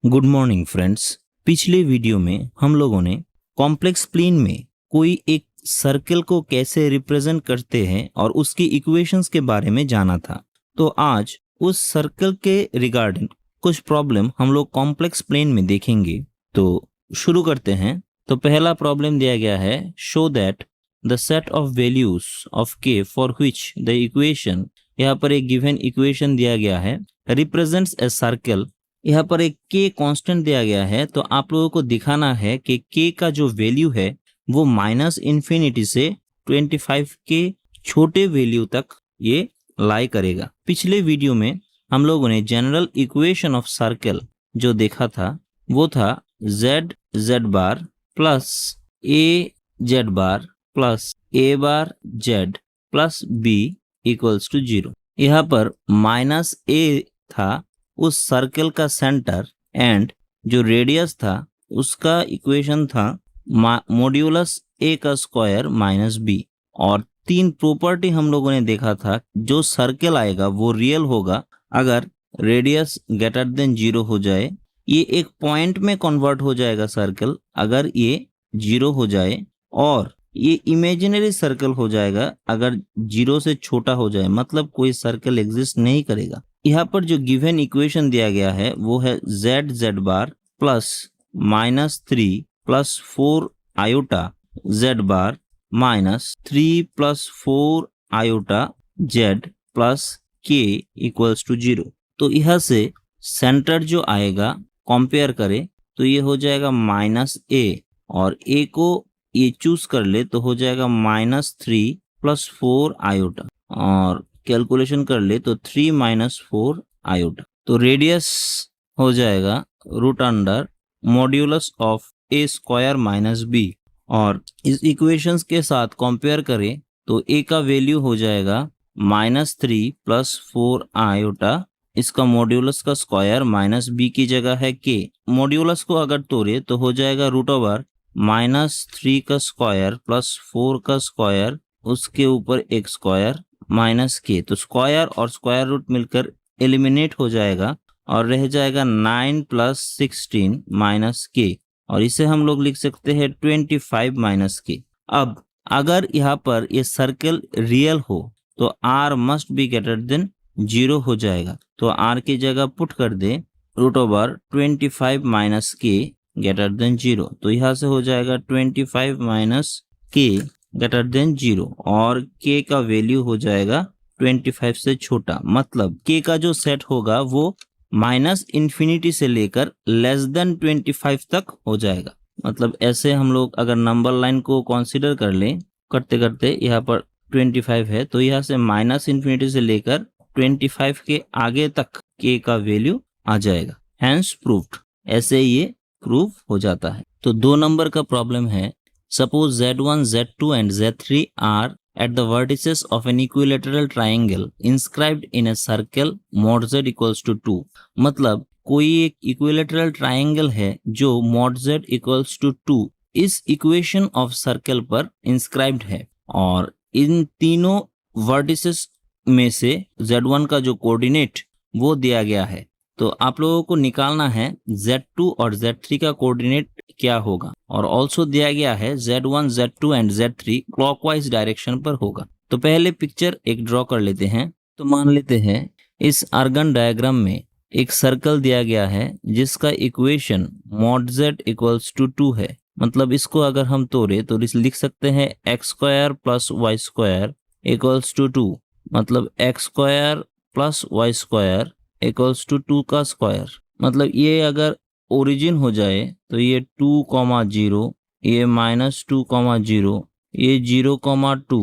Good morning friends. पिछले video में हम लोगों ने कॉम्प्लेक्स प्लेन में कोई एक सर्कल को कैसे रिप्रेजेंट करते हैं और उसकी इक्वेशंस के बारे में जाना था। तो आज उस सर्कल के रिगार्डिंग कुछ प्रॉब्लम हम लोग कॉम्प्लेक्स प्लेन में देखेंगे। तो शुरू करते हैं। तो पहला प्रॉब्लम दिया गया है, show that the set of values of के फॉर व्हिच द इक्वेशन, यहाँ पर एक गिवन इक्वेशन दिया गया है, रिप्रेजेंट्स ए सर्कल। यहाँ पर एक के कांस्टेंट दिया गया है, तो आप लोगों को दिखाना है कि के का जो वैल्यू है वो -∞ से 25 के छोटे वैल्यू तक ये लाई करेगा। पिछले वीडियो में हम लोगों ने जनरल इक्वेशन ऑफ सर्कल जो देखा था वो था z bar plus a z bar plus a bar z plus b equals to 0। यहाँ पर -a था उस सर्कल का सेंटर एंड जो रेडियस था उसका इक्वेशन था मॉड्यूलस a का स्क्वायर माइनस b। और तीन प्रॉपर्टी हम लोगों ने देखा था, जो सर्कल आएगा वो रियल होगा अगर रेडियस ग्रेटर देन 0 हो जाए, ये एक पॉइंट में कन्वर्ट हो जाएगा सर्कल अगर ये 0 हो जाए, और ये इमेजिनरी सर्कल हो जाएगा अगर 0 से छोटा हो जाए, मतलब कोई सर्कल एग्जिस्ट नहीं करेगा। यहाँ पर जो गिवन इक्वेशन दिया गया है वो है z bar plus -3 plus 4 iota z bar minus 3 plus 4 iota z plus k equals to 0। तो यहाँ से सेंटर जो आएगा कंपेयर करें तो ये हो जाएगा -a, और a को ये चूज कर ले तो हो जाएगा -3 प्लस 4 आयोटा, और कैलकुलेशन कर ले तो 3 माइनस 4 आयोटा। तो रेडियस हो जाएगा root under modulus of a square minus b, और इस इक्वेशंस के साथ कंपेयर करें तो a का वैल्यू हो जाएगा -3 प्लस 4 आयोटा, इसका मॉड्यूलस का स्क्वायर माइनस b की जगह है k। मॉड्यूलस को अगर तोड़े तो हो जाएगा रूट ओवर -3 का स्क्वायर प्लस 4 का स्क्वायर, उसके ऊपर एक स्क्वायर माइनस के। तो स्क्वायर और स्क्वायर रूट मिलकर एलिमिनेट हो जाएगा और रह जाएगा 9 प्लस 16 माइनस के, और इसे हम लोग लिख सकते हैं 25 माइनस के। अब अगर यहाँ पर ये सर्कल रियल हो तो r must be greater than 0 हो जाएगा। तो r की जगह पुट कर दे रूट ओवर 25 माइनस के ग्रेटर देन 0। तो यहाँ से हो जाएगा 25 माइनस के ग्रेटर देन 0, और k का वैल्यू हो जाएगा 25 से छोटा, मतलब k का जो सेट होगा वो -∞ से लेकर <25 तक हो जाएगा। मतलब ऐसे हम लोग अगर नंबर लाइन को कंसीडर कर लें, करते करते यहाँ पर 25 है तो यहाँ से -∞ से लेकर 25 के आगे तक k का वैल्यू आ जाएगा। हैंस प्रूव्ड, ऐसे ये प्रूव हो जाता है। तो 2 नंबर का प्रॉब्लम है, suppose z1, z2 and z3 are at the vertices of an equilateral triangle inscribed in a circle mod z equals to 2। मतलब कोई एक इक्विलेटरल ट्राइंगल है जो mod z equals to 2 इस इक्वेशन ऑफ सर्कल पर inscribed है, और इन तीनों वर्टिसेस में से z1 का जो कोऑर्डिनेट वो दिया गया है। तो आप लोगों को निकालना है z2 और z3 का कोऑर्डिनेट क्या होगा, और ऑल्सो दिया गया है z1, z2 and z3 clockwise direction पर होगा। तो पहले पिक्चर एक ड्रॉ कर लेते हैं। तो मान लेते हैं इस आर्गन डायग्राम में एक सर्कल दिया गया है जिसका equation mod z equals to 2 है। मतलब इसको अगर हम तोड़े तो लिख सकते हैं x square plus Y square equals to 2, मतलब x square plus Y square equals to 2 का स्क्वायर। मतलब ये अगर ओरिजिन हो जाए तो ये 2,0, ये -2,0, ये 0,2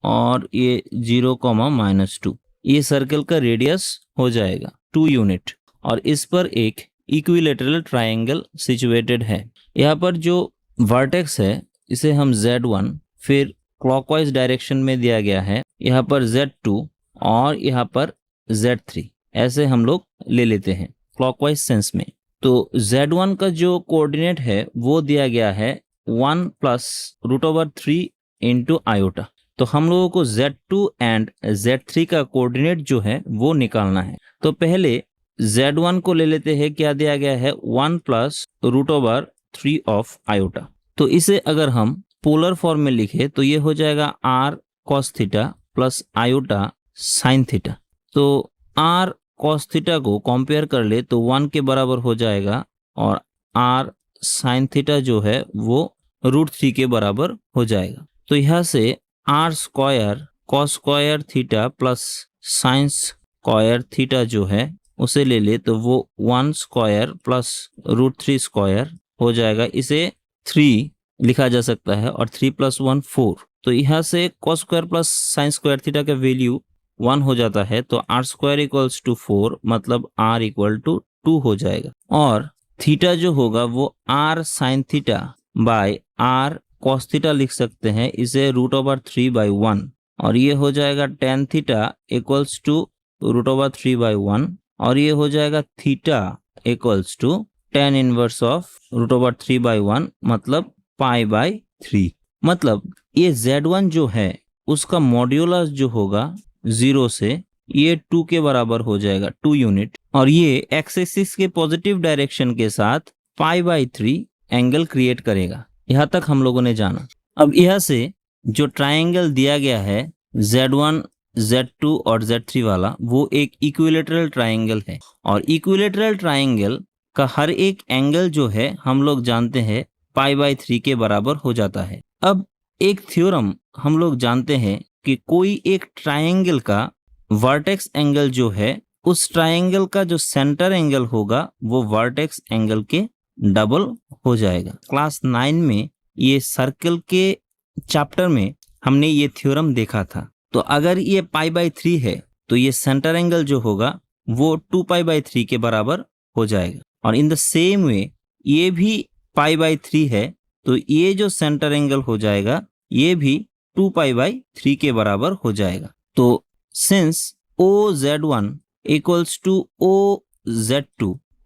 और ये 0,-2, ये सर्कल का रेडियस हो जाएगा 2 यूनिट, और इस पर एक इक्विलेटरल ट्रायंगल सिचुएटेड है। यहाँ पर जो वर्टेक्स है इसे हम z1, फिर क्लॉकवाइज डायरेक्शन में दिया गया है यहाँ पर z2 और यहाँ पर z3, ऐसे हम लोग ले लेते हैं क्लॉकवाइज सेंस में। तो z1 का जो कोऑर्डिनेट है वो दिया गया है 1 प्लस √3 इंटू आयोटा। तो हम लोगों को z2 एंड z3 का कोऑर्डिनेट जो है वो निकालना है। तो पहले z1 को ले लेते हैं, क्या दिया गया है 1 plus root over 3 of iota. तो इसे अगर हम पोलर फॉर्म में लिखे तो ये हो जाएगा r cos theta plus iota sine theta. तो r cos थीटा को कंपेयर कर ले तो 1 के बराबर हो जाएगा और r साइन थीटा जो है वो √3 के बराबर हो जाएगा। तो यहाँ से r square cos square theta plus sine square theta जो है उसे ले ले तो वो 1 स्क्वायर प्लस √3 स्क्वायर हो जाएगा। इसे 3 लिखा जा सकता है और 3 + 1 4। तो यहाँ से cos square plus sine square theta का वैल्यू 1 हो जाता है, तो r स्क्वायर = 4 मतलब r = 2 हो जाएगा। और थीटा जो होगा वो r sine theta by r cos theta लिख सकते हैं, इसे √3/1 और ये हो जाएगा tan थीटा = √3/1 और ये हो जाएगा थीटा = tan इनवर्स ऑफ √3/1 मतलब π/3। मतलब ये z1 जो है उसका मॉड्यूलस जो होगा 0 से ये 2 के बराबर हो जाएगा, 2 यूनिट, और ये एक्स एक्सिस के पॉजिटिव डायरेक्शन के साथ π/3 एंगल क्रिएट करेगा। यहाँ तक हम लोगों ने जाना। अब यहाँ से जो ट्रायंगल दिया गया है z1, z2 और z3 वाला, वो एक इक्विलेटरल ट्रायंगल है और इक्विलेटरल ट्रायंगल का हर एक एंगल जो है हम लोग जानते हैं π/3 के बराबर हो जाता है। अब एक थ्योरम हम लोग जानते हैं कि कोई एक ट्रायंगल का वर्टेक्स एंगल जो है उस ट्रायंगल का जो सेंटर एंगल होगा वो वर्टेक्स एंगल के डबल हो जाएगा। क्लास 9 में ये सर्कल के चैप्टर में हमने ये थ्योरम देखा था। तो अगर ये π/3 है तो ये सेंटर एंगल जो होगा वो 2π/3 के बराबर हो जाएगा। और इन द सेम वे ये भी π/3 है तो ये जो सेंटर एंगल हो जाएगा ये भी 2π/3 के बराबर हो जाएगा। तो सिंस OZ1 = OZ2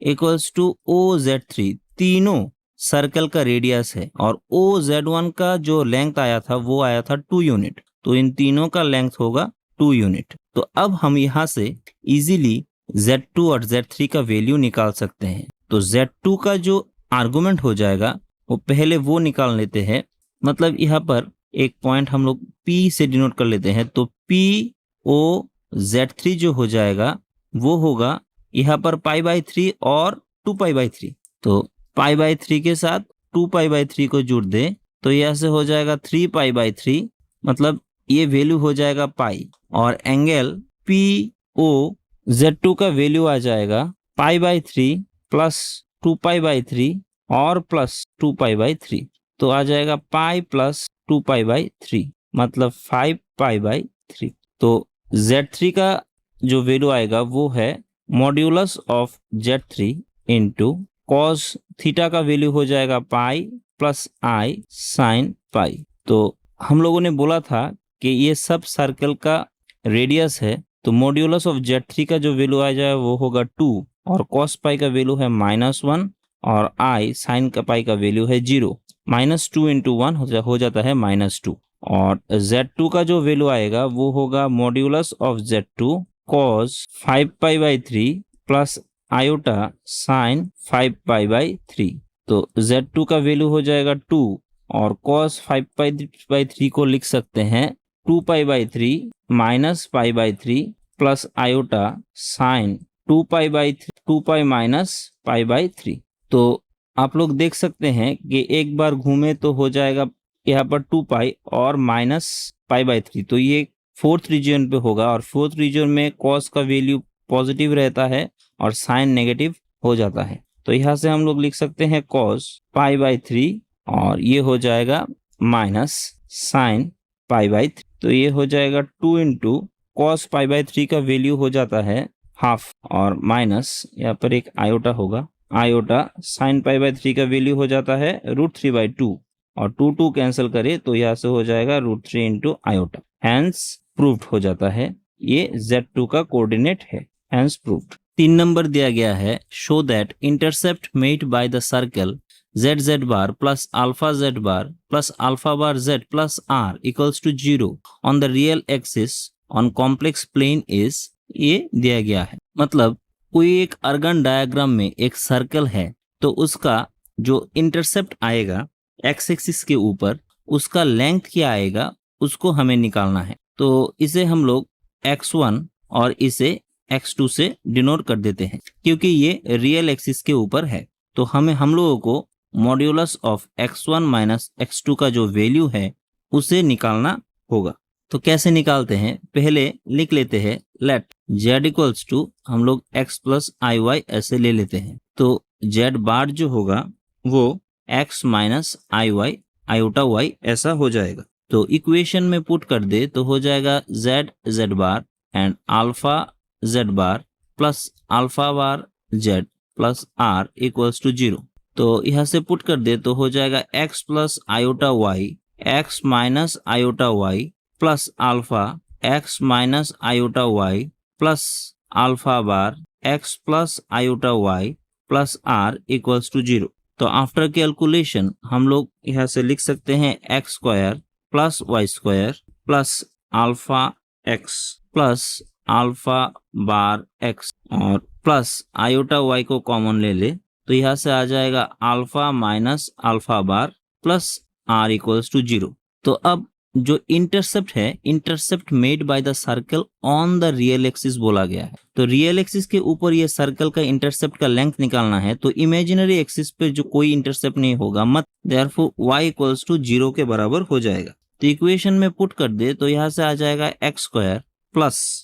= OZ3 तीनों सर्कल का रेडियस है और OZ1 का जो लेंथ आया था वो आया था 2 यूनिट, तो इन तीनों का लेंथ होगा 2 यूनिट। तो अब हम यहाँ से इजीली Z2 और Z3 का वैल्यू निकाल सकते हैं। तो Z2 का जो आर्गुमेंट हो जाएगा वो पहले वो निकाल लेते हैं। मतलब यहाँ पर एक पॉइंट हम लोग P से डिनोट कर लेते हैं, तो POZ3 जो हो जाएगा वो होगा यहाँ पर π/3 और 2π/3। तो π/3 के साथ 2π/3 को जोड़ दे तो यहाँ से हो जाएगा 3π/3, मतलब ये वैल्यू हो जाएगा पाई और एंगल POZ2 का वैल्यू आ जाएगा π/3 प्लस 2π/3 और प्लस 2π/3, तो आ जाएगा पाई प्लस 2π/3 मतलब 5π/3। तो Z3 का जो वैल्यू आएगा वो है modulus of Z3 into cos theta का वैल्यू हो जाएगा पाई प्लस आई साइन पाई। तो हम लोगों ने बोला था कि ये सब सर्कल का रेडियस है, तो मॉड्यूलस ऑफ Z3 का जो वैल्यू आ जाए वो होगा 2 और कॉस पाई का वैल्यू है -1 और आई साइन का पाई का वैल्यू है 0। -2 × 1 हो जाता है -2 और Z2 का जो वैल्यू आएगा वो होगा modulus of Z2 cos 5π/3 plus iota sine 5π/3। तो Z2 का वैल्यू हो जाएगा 2 और cos 5π/3 को लिख सकते हैं 2π/3 minus π/3 plus iota sine 2π/3 2π minus π/3। तो आप लोग देख सकते हैं कि एक बार घूमे तो हो जाएगा यहाँ पर 2π और माइनस π/3, तो ये 4th रीजन पे होगा और 4th रीजन में cos का वैल्यू पॉजिटिव रहता है और साइन नेगेटिव हो जाता है। तो यहाँ से हम लोग लिख सकते हैं cos π/3 और ये हो जाएगा माइनस साइन π/3, तो ये हो जाएगा 2 × cos π/3 का वैल्यू हो जाता है हाफ और माइनस यहाँ पर एक आयोटा होगा, आयोटा साइन π/3 का वैल्यू हो जाता है √3/2 और 2 कैंसिल करे तो यहाँ से हो जाएगा √3 × आयोटा। हैंस प्रूव्ड हो जाता है, ये Z2 का कोऑर्डिनेट है, हैंस प्रूव्ड। 3 नंबर दिया गया है, show that intercept made by the circle ZZ bar plus alpha Z bar plus alpha bar Z plus R = 0 on the real axis on complex plane is, ये दिया गया है। मतलब कोई एक अर्गन डायग्राम में एक सर्कल है तो उसका जो इंटरसेप्ट आएगा एक्स एक्सिस के ऊपर, उसका लेंथ क्या आएगा उसको हमें निकालना है। तो इसे हम लोग x1 और इसे x2 से डिनोट कर देते हैं क्योंकि ये रियल एक्सिस के ऊपर है। तो हम लोगों को modulus of x1 minus x2 का जो वैल्यू है उसे निकालना होगा। तो कैसे निकालते हैं, पहले लिख लेते हैं लेट z इक्वल्स टू हम लोग x प्लस आई वाई ऐसे ले लेते हैं। तो z बार जो होगा वो x माइनस आई वाई आयोटा y ऐसा हो जाएगा। तो इक्वेशन में पुट कर दे तो हो जाएगा z bar and alpha z bar plus alpha bar z plus r equals to 0। तो यहाँ से पुट कर दे तो हो जाएगा x plus iota y x minus iota y plus alpha x minus iota y plus alpha bar x plus iota y plus r equals to 0। तो after calculation हम लोग यहाँ से लिख सकते हैं x square plus Y square plus alpha x plus alpha bar x और plus iota y को कॉमन ले ले तो यहाँ से आ जाएगा alpha minus alpha bar plus r equals to 0। तो अब जो इंटरसेप्ट है, intercept made by the circle on the real axis बोला गया है। तो रियल एक्सिस के ऊपर ये सर्कल का इंटरसेप्ट का लेंथ निकालना है। तो इमेजिनरी एक्सिस पे जो कोई इंटरसेप्ट नहीं होगा मत, देयरफॉर y इक्वल्स टू 0 के बराबर हो जाएगा। तो इक्वेशन में पुट कर दे तो यहाँ से आ जाएगा x square plus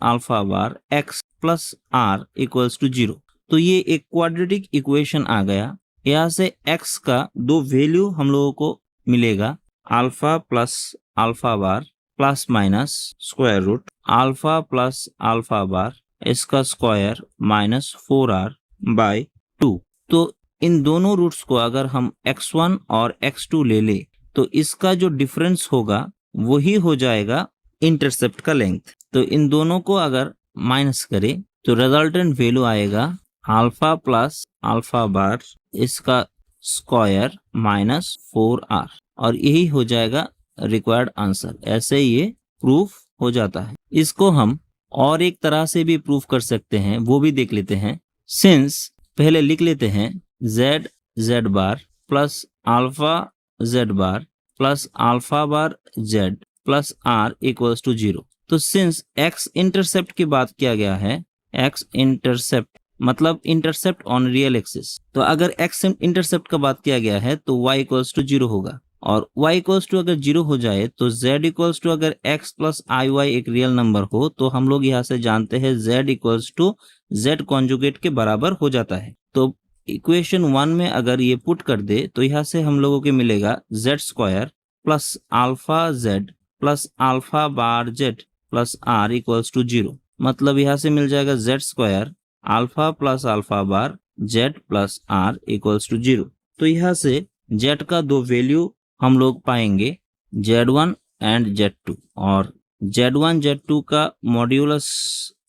alpha bar x plus r equals to 0। तो ये एक क्वाड्रेटिक इक्वेशन आ गया। यहाँ से x का दो वैल्यू हम लोगों को मिलेगा, alpha plus alpha bar plus minus square root alpha plus alpha bar इसका स्क्वायर माइनस 4r बाय 2। तो इन दोनों रूट्स को अगर हम x1 और x2 ले ले तो इसका जो डिफरेंस होगा वही हो जाएगा इंटरसेप्ट का लेंथ। तो इन दोनों को अगर माइनस करें तो रिजल्टेंट वैल्यू आएगा अल्फा प्लस अल्फा बार इसका स्क्वायर माइनस 4r और यही हो जाएगा रिक्वायर्ड आंसर। ऐसे ये प्रूफ हो जाता है। इसको हम और एक तरह से भी प्रूफ कर सकते हैं, वो भी देख लेते हैं। सिंस पहले लिख लेते हैं z bar plus alpha z bar plus alpha bar z plus r equals to 0। तो सिंस x इंटरसेप्ट की बात किया गया है, x इंटरसेप्ट मतलब इंटरसेप्ट ऑन रियल एक्सिस, तो अगर x इंटरसेप्ट का बात किया गया है तो y इक्वल्स टू 0 होगा। और y इक्वल्स टू अगर 0 हो जाए तो z इक्वल्स टू अगर x प्लस आई वाई एक रियल नंबर हो तो हम लोग यहाँ से जानते हैं z equals to z conjugate के बराबर हो जाता है। तो इक्वेशन 1 में अगर ये पुट कर दे तो यहाँ से हम लोगों के मिलेगा z square plus alpha z plus alpha bar z plus r equals to 0। मतलब यहाँ से मिल जाएगा z square alpha plus alpha bar z plus r equals to 0। तो यहाँ से z का दो वैल्यू हम लोग पाएंगे z1 एंड z2 और z1 z2 का मॉड्यूलस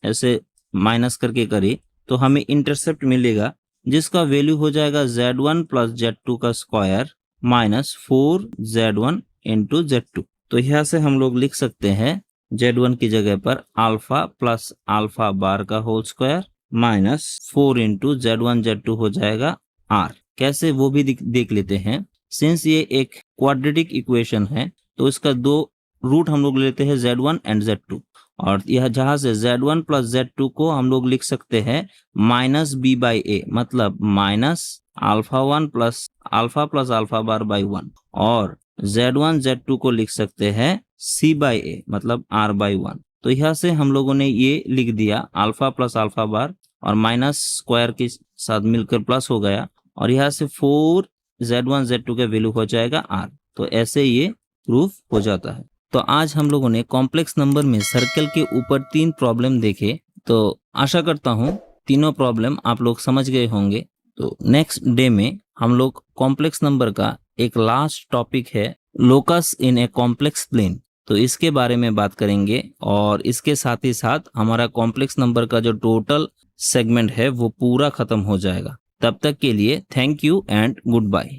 ऐसे माइनस करके करें तो हमें इंटरसेप्ट मिलेगा जिसका वैल्यू हो जाएगा z1 प्लस z2 का square minus 4z1 into z2। तो यहाँ से हम लोग लिख सकते हैं z1 की जगह पर अल्फा प्लस अल्फा बार का whole square minus 4 into z1 z2 हो जाएगा r। कैसे वो भी देख लेते हैं। सिंस ये एक क्वाड्रेटिक इक्वेशन है तो इसका दो रूट हम लोग लेते हैं z1 एंड z2 और यह जहां से z1 प्लस z2 को हम लोग लिख सकते हैं माइनस b बाई ए, मतलब minus alpha 1 plus alpha bar by 1 और z1 z2 को लिख सकते हैं c बाई ए मतलब r बाई 1। तो यहाँ से हम लोगों ने ये लिख दिया अल्फा प्लस अल्फा बार और माइनस स्क्वायर के साथ मिलकर प्लस हो गया और यहाँ से 4 z1 z2 का वैल्यू हो जाएगा r। तो ऐसे ये प्रूफ हो जाता है। तो आज हम लोगों ने कॉम्प्लेक्स नंबर में सर्कल के ऊपर 3 प्रॉब्लम देखे। तो आशा करता हूँ तीनों प्रॉब्लम आप लोग समझ गए होंगे। तो नेक्स्ट डे में हम लोग कॉम्प्लेक्स नंबर का एक लास्ट टॉपिक है locus in a complex plane, तो इसके बारे में बात करेंगे और इसके साथ ही साथ हमारा कॉम्प्लेक्स नंबर का जो टोटल सेगमेंट है वो पूरा खत्म हो जाएगा। तब तक के लिए thank you and good bye.